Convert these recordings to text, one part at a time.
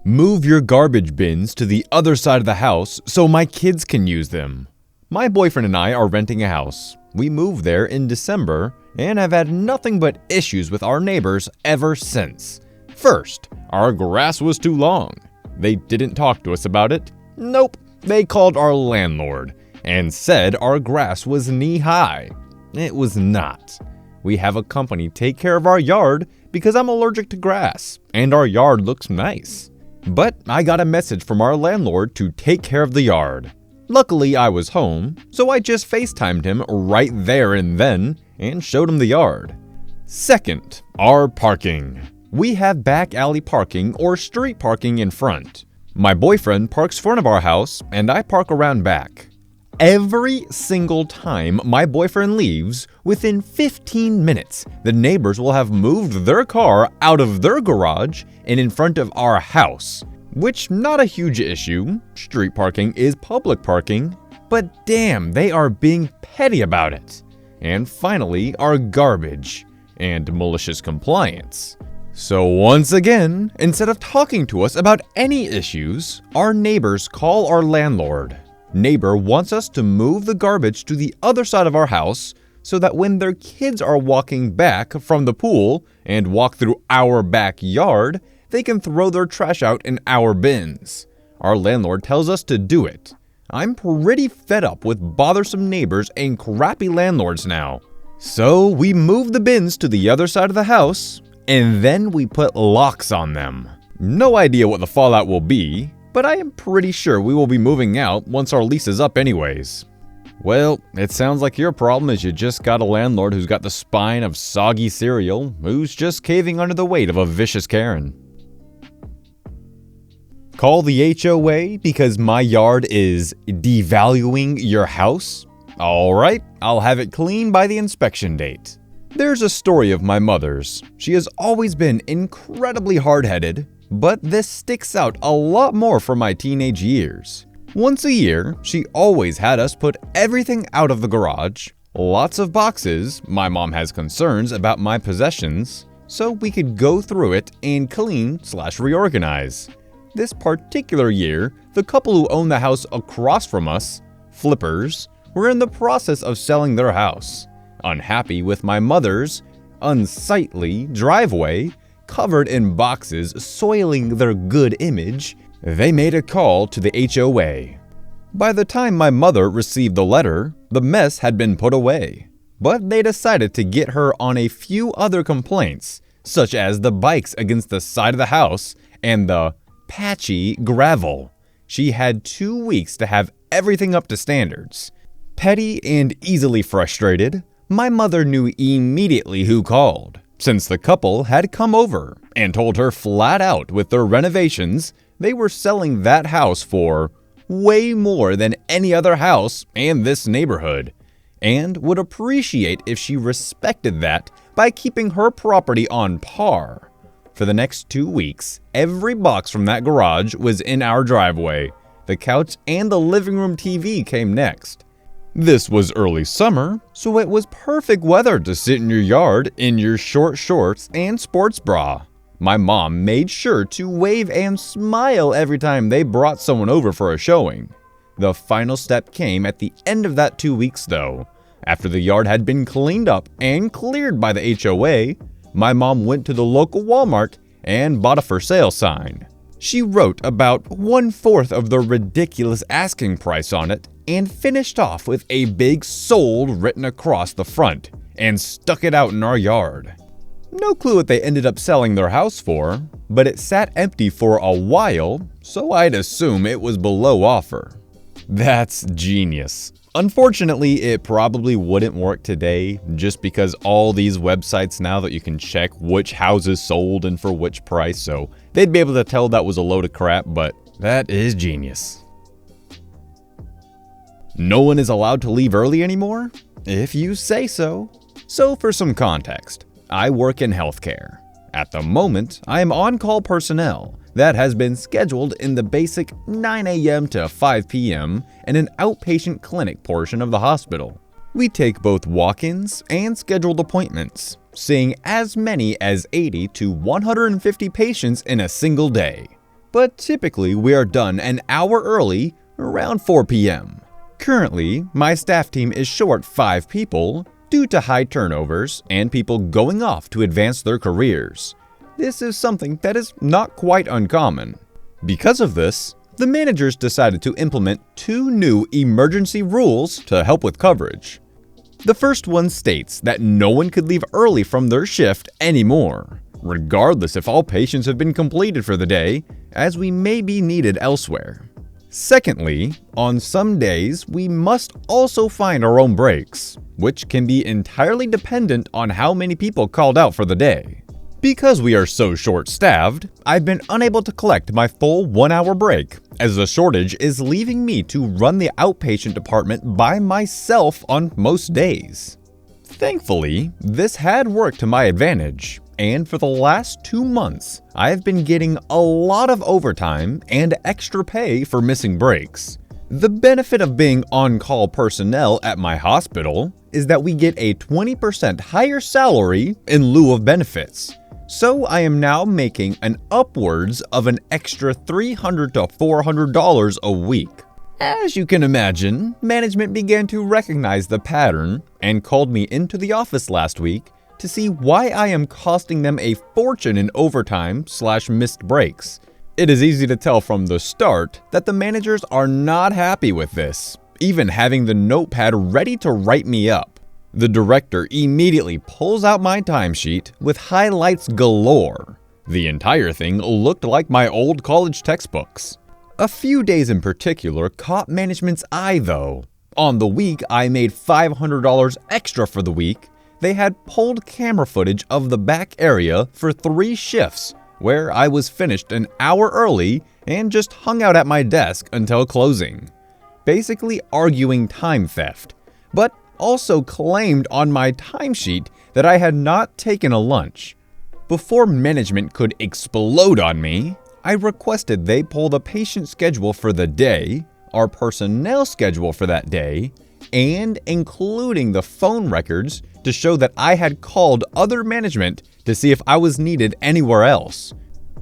Move your garbage bins to the other side of the house so my kids can use them. My boyfriend and I are renting a house. We moved there in December and have had nothing but issues with our neighbors ever since. First, our grass was too long. They didn't talk to us about it. Nope, they called our landlord and said our grass was knee-high. It was not. We have a company take care of our yard because I'm allergic to grass, and our yard looks nice. But I got a message from our landlord to take care of the yard. Luckily, I was home, so I just FaceTimed him right there and then and showed him the yard. Second, our parking. We have back alley parking or street parking in front. My boyfriend parks front of our house, and I park around back. Every single time my boyfriend leaves, within 15 minutes, the neighbors will have moved their car out of their garage and in front of our house. Which, not a huge issue. Street parking is public parking. But damn, they are being petty about it. And finally, our garbage and malicious compliance. So once again, instead of talking to us about any issues, our neighbors call our landlord. Neighbor wants us to move the garbage to the other side of our house so that when their kids are walking back from the pool and walk through our backyard, they can throw their trash out in our bins. Our landlord tells us to do it. I'm pretty fed up with bothersome neighbors and crappy landlords now. So we move the bins to the other side of the house, and then we put locks on them. No idea what the fallout will be, but I am pretty sure we will be moving out once our lease is up anyways. Well, it sounds like your problem is you just got a landlord who's got the spine of soggy cereal, who's just caving under the weight of a vicious Karen. Call the HOA because my yard is devaluing your house? Alright, I'll have it cleaned by the inspection date. There's a story of my mother's. She has always been incredibly hard-headed, but this sticks out a lot more from my teenage years. Once a year, she always had us put everything out of the garage, lots of boxes. My mom has concerns about my possessions, so we could go through it and clean/reorganize. This particular year, the couple who owned the house across from us, flippers, were in the process of selling their house. Unhappy with my mother's unsightly driveway, covered in boxes soiling their good image, they made a call to the HOA. By the time my mother received the letter, the mess had been put away. But they decided to get her on a few other complaints, such as the bikes against the side of the house and the patchy gravel. She had 2 weeks to have everything up to standards. Petty and easily frustrated, my mother knew immediately who called, since the couple had come over and told her flat out with their renovations, they were selling that house for way more than any other house in this neighborhood, and would appreciate if she respected that by keeping her property on par. For the next 2 weeks, every box from that garage was in our driveway. The couch and the living room TV came next. This was early summer, so it was perfect weather to sit in your yard in your short shorts and sports bra. My mom made sure to wave and smile every time they brought someone over for a showing. The final step came at the end of that 2 weeks though. After the yard had been cleaned up and cleared by the HOA, my mom went to the local Walmart and bought a for sale sign. She wrote about 1/4 of the ridiculous asking price on it and finished off with a big sold written across the front and stuck it out in our yard. No clue what they ended up selling their house for, but it sat empty for a while, so I'd assume it was below offer. That's genius. Unfortunately, it probably wouldn't work today just because all these websites now that you can check which houses sold and for which price, so they'd be able to tell that was a load of crap, but that is genius. No one is allowed to leave early anymore? If you say so. So for some context, I work in healthcare. At the moment, I am on-call personnel that has been scheduled in the basic 9 a.m. to 5 p.m. in an outpatient clinic portion of the hospital. We take both walk-ins and scheduled appointments, seeing as many as 80 to 150 patients in a single day. but typically we are done an hour early, around 4 p.m. Currently, my staff team is short 5 people due to high turnovers and people going off to advance their careers. This is something that is not quite uncommon. Because of this, the managers decided to implement 2 new emergency rules to help with coverage. The first one states that no one could leave early from their shift anymore, regardless if all patients have been completed for the day, as we may be needed elsewhere. Secondly, on some days, we must also find our own breaks, which can be entirely dependent on how many people called out for the day. Because we are so short-staffed, I've been unable to collect my full 1-hour break, as the shortage is leaving me to run the outpatient department by myself on most days. Thankfully, this had worked to my advantage, and for the last 2 months, I have been getting a lot of overtime and extra pay for missing breaks. The benefit of being on-call personnel at my hospital is that we get a 20% higher salary in lieu of benefits. So I am now making an upwards of an extra $300 to $400 a week. As you can imagine, management began to recognize the pattern and called me into the office last week to see why I am costing them a fortune in overtime/missed breaks. It is easy to tell from the start that the managers are not happy with this, even having the notepad ready to write me up. The director immediately pulls out my timesheet with highlights galore. The entire thing looked like my old college textbooks. A few days in particular caught management's eye though. On the week I made $500 extra for the week, they had pulled camera footage of the back area for 3 shifts, where I was finished an hour early and just hung out at my desk until closing. Basically arguing time theft, but also claimed on my timesheet that I had not taken a lunch. Before management could explode on me, I requested they pull the patient schedule for the day, our personnel schedule for that day, and including the phone records to show that I had called other management to see if I was needed anywhere else.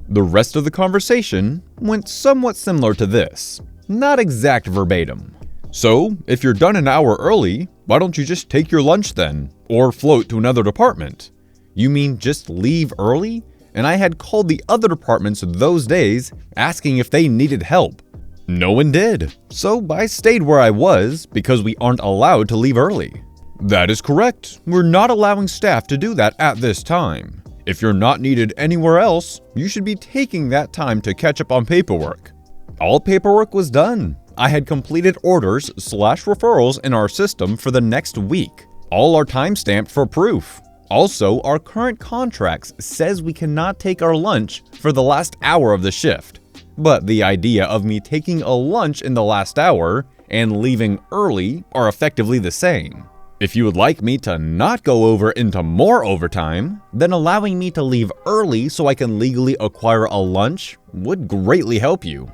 The rest of the conversation went somewhat similar to this, not exact verbatim. So, if you're done an hour early, why don't you just take your lunch then, or float to another department? You mean just leave early? And I had called the other departments those days asking if they needed help. No one did, so I stayed where I was because we aren't allowed to leave early. That is correct, we're not allowing staff to do that at this time. If you're not needed anywhere else, you should be taking that time to catch up on paperwork. All paperwork was done. I had completed orders/referrals in our system for the next week. All are time-stamped for proof. Also, our current contracts says we cannot take our lunch for the last hour of the shift. But the idea of me taking a lunch in the last hour and leaving early are effectively the same. If you would like me to not go over into more overtime, then allowing me to leave early so I can legally acquire a lunch would greatly help you.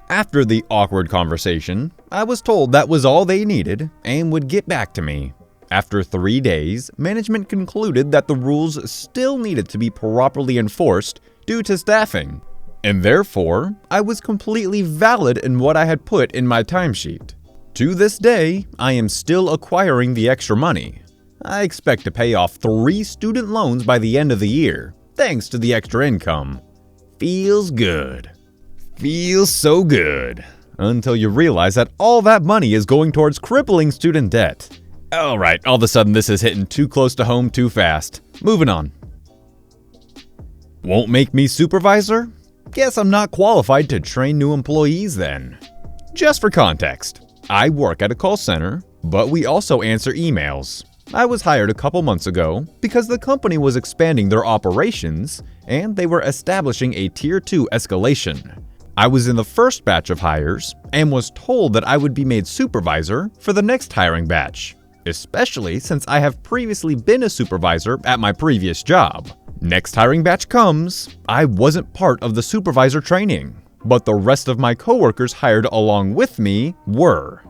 After the awkward conversation, I was told that was all they needed and would get back to me. After 3 days, management concluded that the rules still needed to be properly enforced due to staffing, and therefore, I was completely valid in what I had put in my timesheet. To this day, I am still acquiring the extra money. I expect to pay off 3 student loans by the end of the year, thanks to the extra income. Feels good. Feels so good. Until you realize that all that money is going towards crippling student debt. Alright, all of a sudden this is hitting too close to home too fast. Moving on. Won't make me supervisor? Guess I'm not qualified to train new employees then. Just for context, I work at a call center, but we also answer emails. I was hired a couple months ago because the company was expanding their operations and they were establishing a Tier 2 escalation. I was in the first batch of hires and was told that I would be made supervisor for the next hiring batch, especially since I have previously been a supervisor at my previous job. Next hiring batch comes, I wasn't part of the supervisor training, but the rest of my coworkers hired along with me were.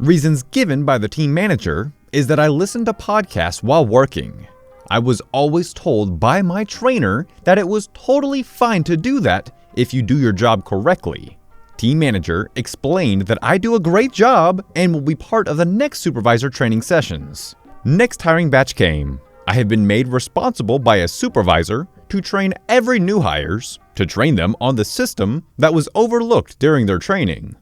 Reasons given by the team manager is that I listened to podcasts while working. I was always told by my trainer that it was totally fine to do that if you do your job correctly. Team manager explained that I do a great job and will be part of the next supervisor training sessions. Next hiring batch came. I have been made responsible by a supervisor to train every new hires, to train them on the system that was overlooked during their training.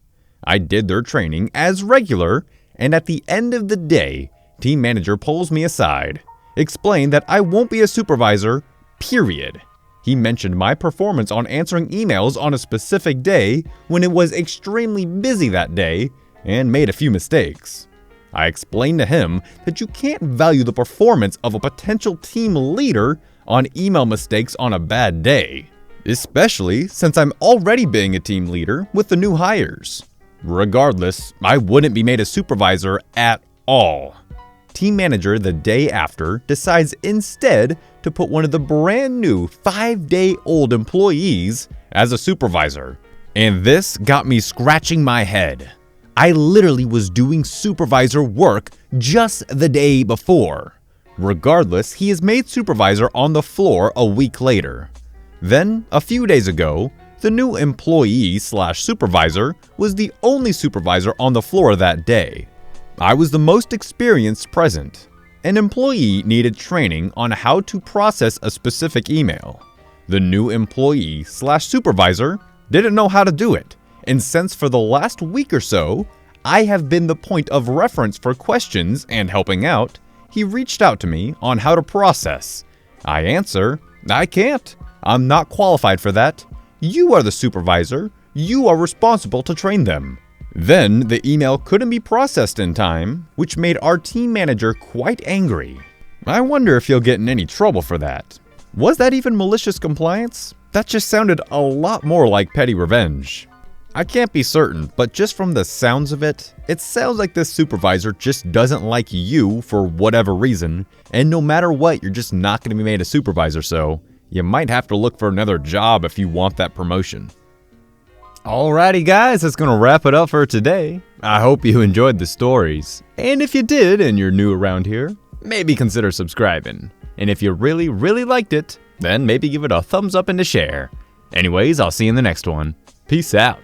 I did their training as regular, and at the end of the day, team manager pulls me aside, explained that I won't be a supervisor, period. He mentioned my performance on answering emails on a specific day when it was extremely busy that day and made a few mistakes. I explained to him that you can't value the performance of a potential team leader on email mistakes on a bad day, especially since I'm already being a team leader with the new hires. Regardless, I wouldn't be made a supervisor at all. Team manager the day after decides instead to put one of the brand new 5-day-old employees as a supervisor. And this got me scratching my head. I literally was doing supervisor work just the day before. Regardless, he is made supervisor on the floor a week later. Then, a few days ago, the new employee/supervisor was the only supervisor on the floor that day. I was the most experienced present. An employee needed training on how to process a specific email. The new employee/supervisor didn't know how to do it, and since for the last week or so, I have been the point of reference for questions and helping out, he reached out to me on how to process. I answer, I can't. I'm not qualified for that. You are the supervisor. You are responsible to train them. Then, the email couldn't be processed in time, which made our team manager quite angry. I wonder if he'll get in any trouble for that. Was that even malicious compliance? That just sounded a lot more like petty revenge. I can't be certain, but just from the sounds of it, it sounds like this supervisor just doesn't like you for whatever reason, and no matter what, you're just not going to be made a supervisor, so you might have to look for another job if you want that promotion. Alrighty guys, that's going to wrap it up for today. I hope you enjoyed the stories. And if you did and you're new around here, maybe consider subscribing. And if you really liked it, then maybe give it a thumbs up and a share. Anyways, I'll see you in the next one. Peace out.